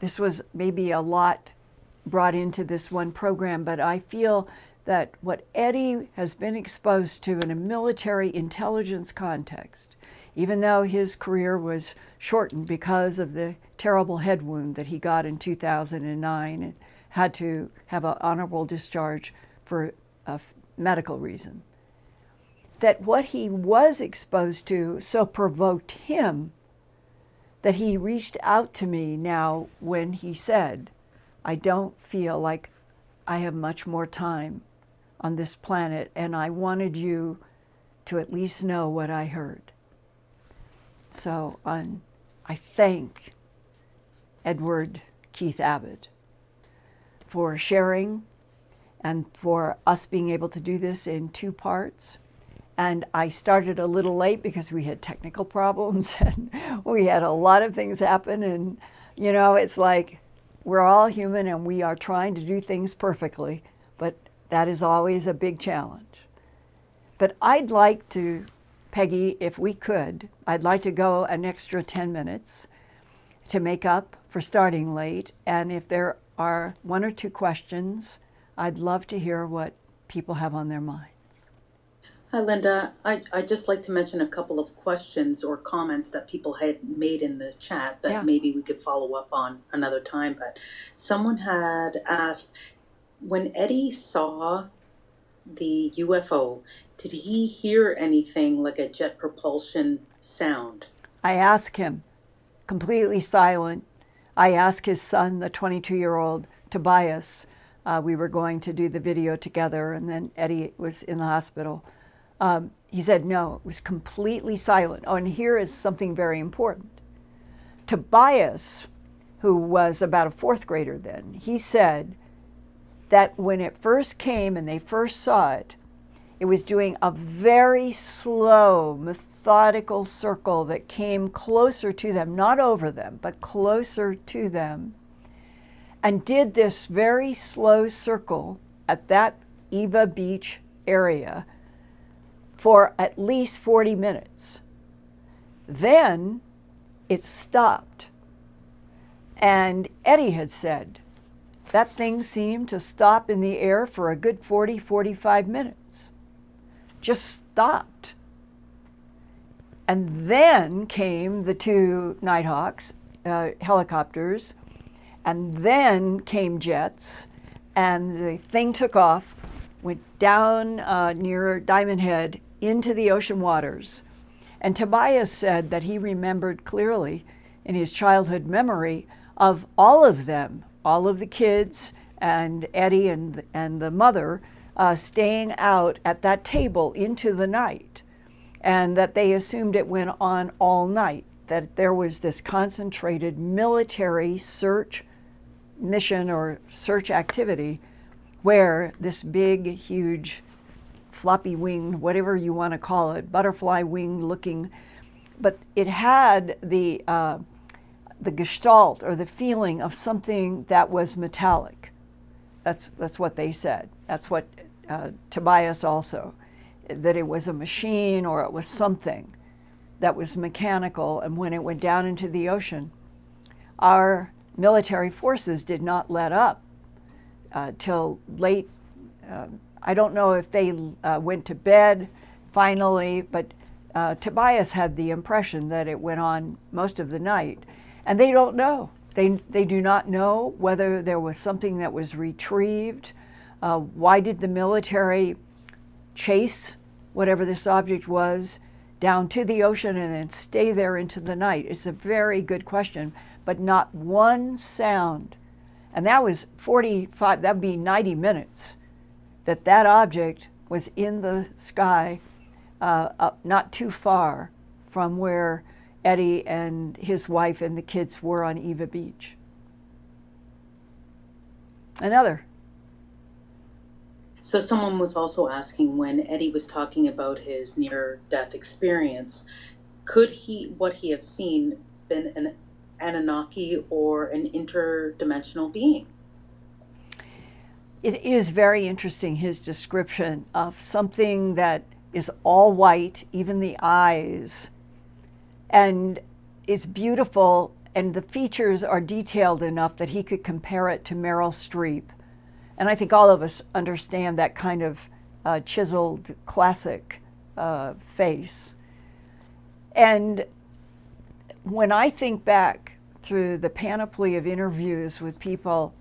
S1: this was maybe a lot brought into this one program, but I feel that what Eddie has been exposed to in a military intelligence context, even though his career was shortened because of the terrible head wound that he got in 2009 and had to have an honorable discharge for a medical reason, that what he was exposed to so provoked him that he reached out to me now when he said, I don't feel like I have much more time on this planet, and I wanted you to at least know what I heard. So I thank Edward Keith Abbott for sharing and for us being able to do this in 2 parts. And I started a little late because we had technical problems and we had a lot of things happen. And, you know, it's like we're all human and we are trying to do things perfectly, but that is always a big challenge. But I'd like to, Peggy, if we could, I'd like to go an extra 10 minutes to make up for starting late. And if there are one or two questions, I'd love to hear what people have on their mind.
S2: Hi, Linda. I'd just like to mention a couple of questions or comments that people had made in the chat that maybe we could follow up on another time. But someone had asked, when Eddie saw the UFO, did he hear anything like a jet propulsion sound?
S1: I asked him, completely silent. I asked his son, the 22-year-old Tobias. We were going to do the video together, and then Eddie was in the hospital. He said, no, it was completely silent. Oh, and here is something very important. Tobias, who was about a fourth grader then, he said that when it first came and they first saw it, it was doing a very slow, methodical circle that came closer to them, not over them, but closer to them, and did this very slow circle at that Eva Beach area for at least 40 minutes. Then it stopped. And Eddie had said that thing seemed to stop in the air for a good 40, 45 minutes. Just stopped. And then came the two Nighthawks, helicopters, and then came jets, and the thing took off, went down near Diamond Head into the ocean waters. And Tobias said that he remembered clearly in his childhood memory of all of them, all of the kids and Eddie and the mother staying out at that table into the night, and that they assumed it went on all night, that there was this concentrated military search mission or search activity where this big, huge, floppy winged, whatever you want to call it, butterfly wing looking, but it had the gestalt or the feeling of something that was metallic. That's what they said. That's what Tobias also, that it was a machine or it was something that was mechanical. And when it went down into the ocean, our military forces did not let up till late. I don't know if they went to bed finally, but Tobias had the impression that it went on most of the night. And they don't know. They do not know whether there was something that was retrieved. Why did the military chase whatever this object was down to the ocean and then stay there into the night? It's a very good question, but not one sound. And that was 45, that would be 90 minutes that object was in the sky, up not too far from where Eddie and his wife and the kids were on Eva Beach. Another.
S2: So someone was also asking, when Eddie was talking about his near-death experience, could what he have seen been an Anunnaki or an interdimensional being?
S1: It is very interesting, his description of something that is all white, even the eyes, and is beautiful, and the features are detailed enough that he could compare it to Meryl Streep. And I think all of us understand that kind of chiseled classic face. And when I think back through the panoply of interviews with people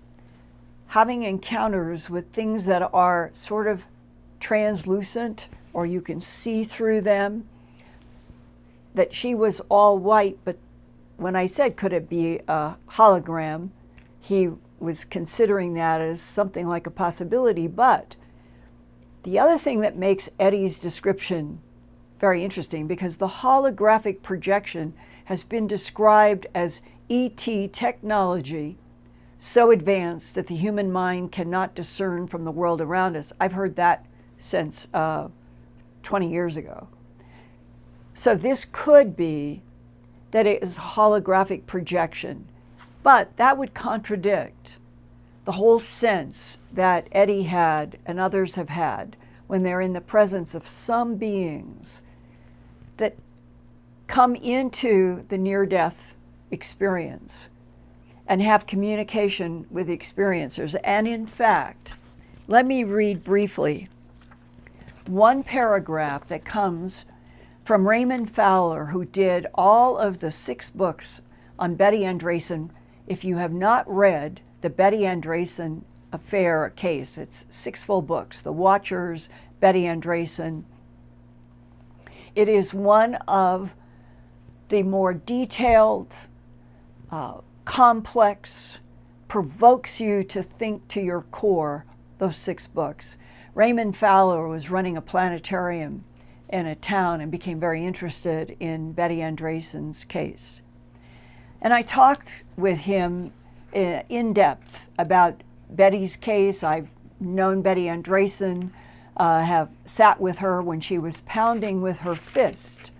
S1: having encounters with things that are sort of translucent or you can see through them, that she was all white, but when I said, could it be a hologram, he was considering that as something like a possibility. But the other thing that makes Eddie's description very interesting, because the holographic projection has been described as ET technology so advanced that the human mind cannot discern from the world around us. I've heard that since 20 years ago. So this could be that it is a holographic projection, but that would contradict the whole sense that Eddie had and others have had when they're in the presence of some beings that come into the near-death experience and have communication with experiencers. And in fact, let me read briefly one paragraph that comes from Raymond Fowler, who did all of the 6 books on Betty Andreasson. If you have not read the Betty Andreasson affair case, it's 6 full books, The Watchers, Betty Andreasson. It is one of the more detailed, complex, provokes you to think to your core, those 6 books. Raymond Fowler was running a planetarium in a town and became very interested in Betty Andreasson's case. And I talked with him in depth about Betty's case. I've known Betty Andreasson, have sat with her when she was pounding with her fist.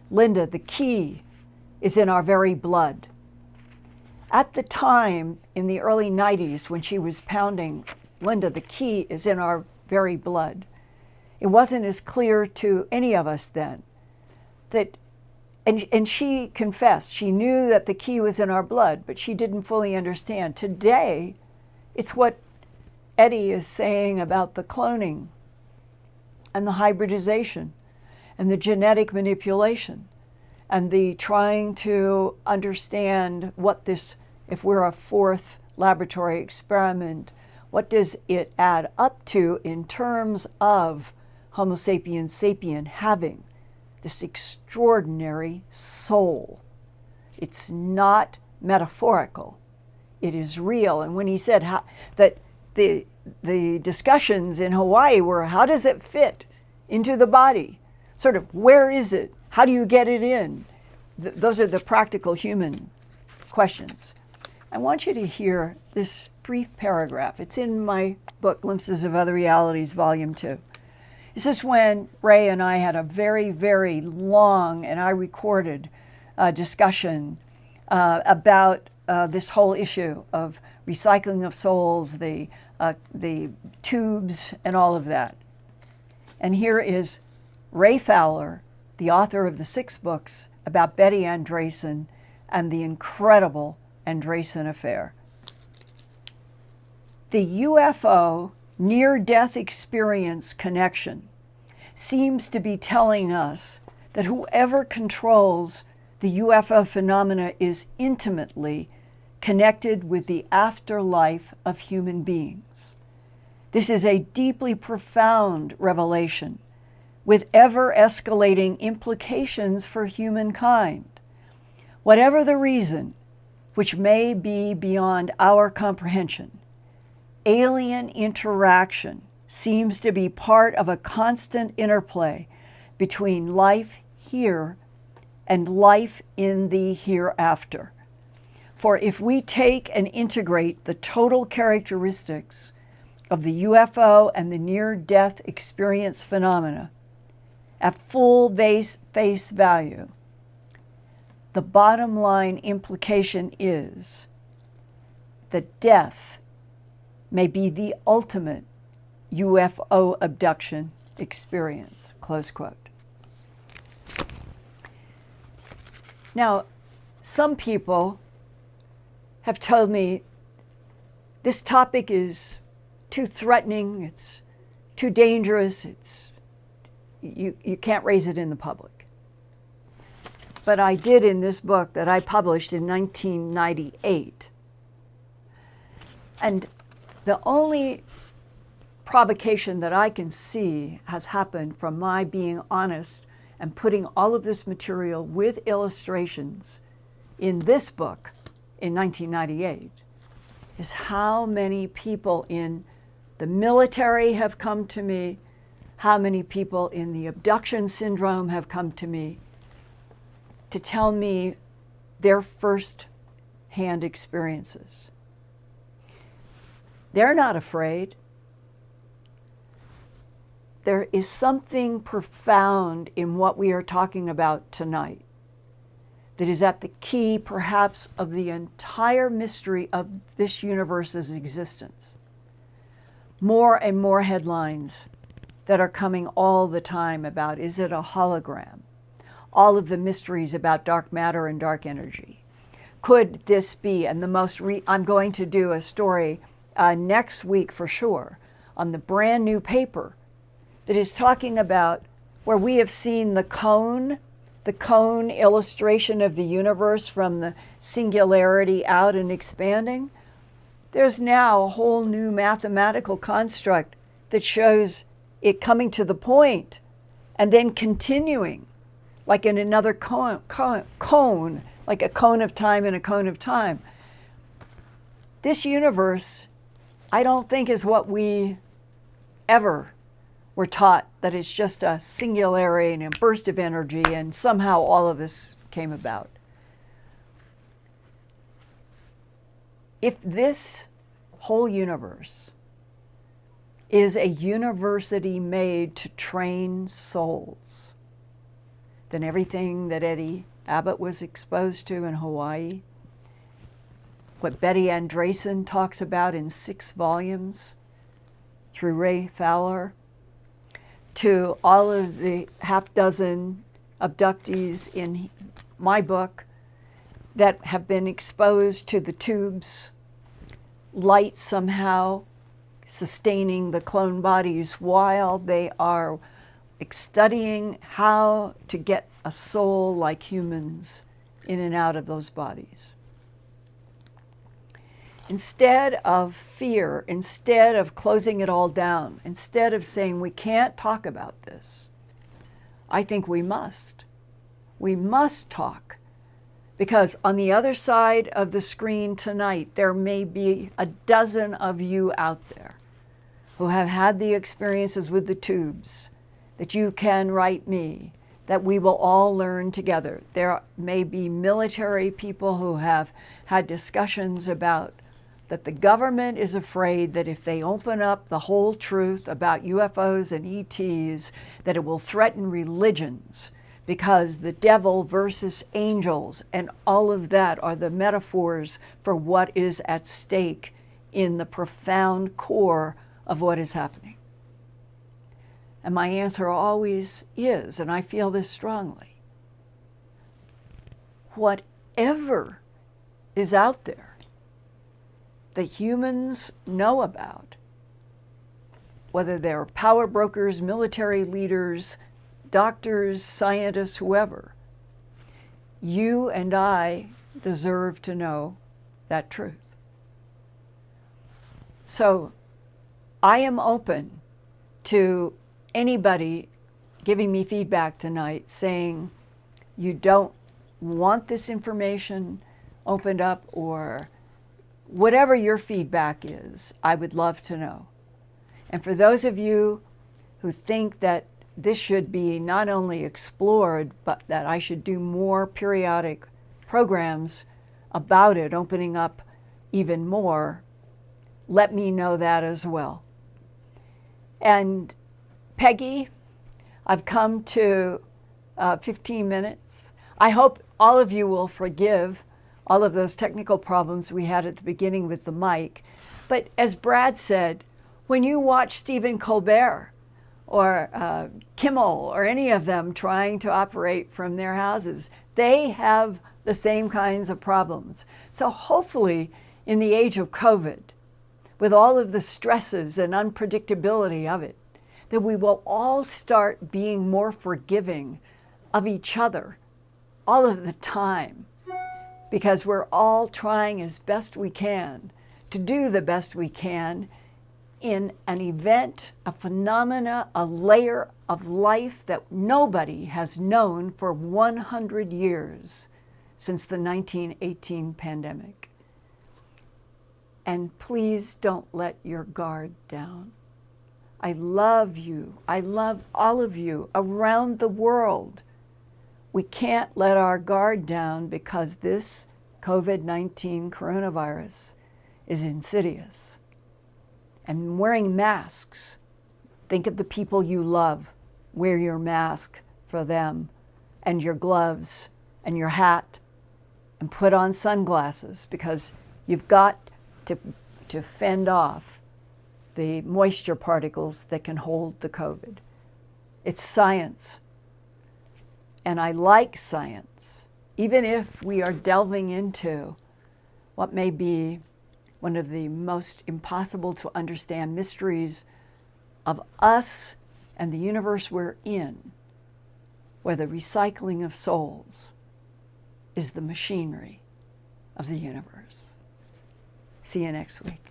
S1: Linda, the key is in our very blood. At the time, in the early 90s, when she was pounding, Linda, the key is in our very blood. It wasn't as clear to any of us then. And she confessed, she knew that the key was in our blood, but she didn't fully understand. Today, it's what Eddie is saying about the cloning and the hybridization and the genetic manipulation and the trying to understand what this, if we're a 4th laboratory experiment, what does it add up to in terms of Homo sapiens sapien having this extraordinary soul. It's not metaphorical. It is real. And when he said that the discussions in Hawaii were, how does it fit into the body? Sort of, where is it? How do you get it in? Those are the practical human questions. I want you to hear this brief paragraph. It's in my book, Glimpses of Other Realities, Volume 2. This is when Ray and I had a very, very long, and I recorded, discussion about this whole issue of recycling of souls, the tubes, and all of that. And here is Ray Fowler, the author of the 6 books about Betty Andreasson and the incredible Andreasson affair. The UFO near-death experience connection seems to be telling us that whoever controls the UFO phenomena is intimately connected with the afterlife of human beings. This is a deeply profound revelation with ever-escalating implications for humankind. Whatever the reason, which may be beyond our comprehension, alien interaction seems to be part of a constant interplay between life here and life in the hereafter. For if we take and integrate the total characteristics of the UFO and the near-death experience phenomena at full face value, the bottom line implication is that death may be the ultimate UFO abduction experience, close quote. Now, some people have told me this topic is too threatening, it's too dangerous, you can't raise it in the public. But I did in this book that I published in 1998. And the only provocation that I can see has happened from my being honest and putting all of this material with illustrations in this book in 1998 is how many people in the military have come to me, how many people in the abduction syndrome have come to me to tell me their first-hand experiences. They're not afraid. There is something profound in what we are talking about tonight that is at the key, perhaps, of the entire mystery of this universe's existence. More and more headlines that are coming all the time about, is it a hologram? All of the mysteries about dark matter and dark energy. could this be? And I'm going to do a story next week for sure on the brand new paper that is talking about where we have seen the cone illustration of the universe from the singularity out and expanding. There's now a whole new mathematical construct that shows it coming to the point and then continuing like in another cone, like a cone of time and a cone of time. This universe, I don't think, is what we ever were taught, that it's just a singularity and a burst of energy and somehow all of this came about. If this whole universe is a university made to train souls, then everything that Eddie Abbott was exposed to in Hawaii, what Betty Andreessen talks about in 6 volumes through Ray Fowler, to all of the half dozen abductees in my book that have been exposed to the tubes, light somehow sustaining the clone bodies while they are studying how to get a soul like humans in and out of those bodies. Instead of fear, instead of closing it all down, instead of saying we can't talk about this, I think we must. We must talk. Because on the other side of the screen tonight, there may be a dozen of you out there who have had the experiences with the tubes that you can write me, that we will all learn together. There may be military people who have had discussions about that the government is afraid that if they open up the whole truth about UFOs and ETs, that it will threaten religions, because the devil versus angels and all of that are the metaphors for what is at stake in the profound core of what is happening. And my answer always is, and I feel this strongly, whatever is out there that humans know about, whether they're power brokers, military leaders, doctors, scientists, whoever, you and I deserve to know that truth. So I am open to anybody giving me feedback tonight saying you don't want this information opened up, or whatever your feedback is, I would love to know. And for those of you who think that this should be not only explored, but that I should do more periodic programs about it, opening up even more, let me know that as well. And Peggy, I've come to 15 minutes. I hope all of you will forgive all of those technical problems we had at the beginning with the mic. But as Brad said, when you watch Stephen Colbert or Kimmel or any of them trying to operate from their houses, they have the same kinds of problems. So hopefully in the age of COVID, with all of the stresses and unpredictability of it, that we will all start being more forgiving of each other all of the time, because we're all trying as best we can to do the best we can in an event, a phenomena, a layer of life that nobody has known for 100 years since the 1918 pandemic. And please don't let your guard down. I love you. I love all of you around the world. We can't let our guard down because this COVID-19 coronavirus is insidious. And wearing masks, think of the people you love. Wear your mask for them, and your gloves, and your hat, and put on sunglasses, because you've got to fend off the moisture particles that can hold the COVID. It's science. And I like science, even if we are delving into what may be one of the most impossible to understand mysteries of us and the universe we're in, where the recycling of souls is the machinery of the universe. See you next week.